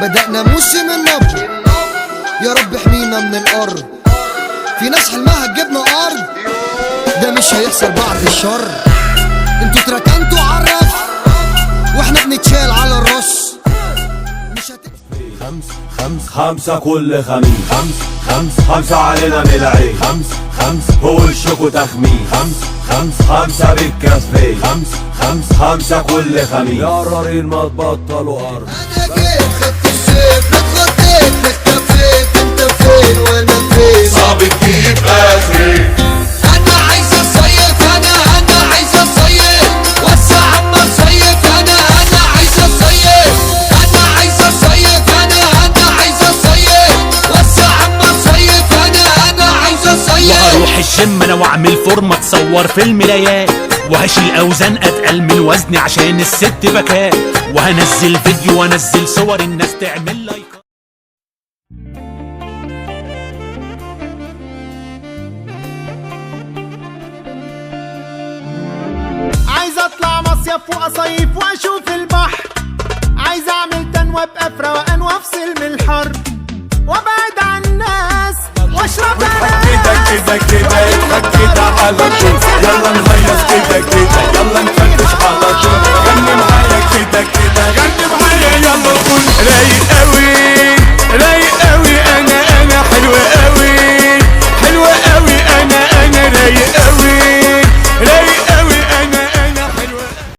بدأنا موسم النبض، يا رب احمينا من الأرض. في ناس حلمها تجيبنا أرض، ده مش هيحصل بعد الشر. انتوا اتركنتوا عالرف واحنا بنتشال على الرص. مش خمسة كل خميس، خمسة علينا من العين، هو الشوك وتخمين، خمسة بالكاسبين، خمسة كل خميس. يا رارين ما تبطلوا أرض. أنا جيت خدت السيف، اتخطيت اختفيت، انت فين وانا فين؟ صعب تجيب آخري. أنا عايز أصيف، أنا عايز أصيف، وسع عم أصيف، أنا عايز أصيف، أنا عايز أصيف، أنا عايز أصيف، وسع عم أصيف، أنا عايز أصيف. وهروح الجيم انا واعمل فورمه اتصور في المرايات، وهشيل اوزان اتقل من وزني عشان الست بكات، وهنزل فيديو وانزل صور الناس تعمل لايك. عايز اطلع مصيف واصيف واشوف البحر، عايز اعمل تنوى ابقى في روقان وافصل من الحر، وابعد عن الناس واشرب كده كده كده على طول. يلا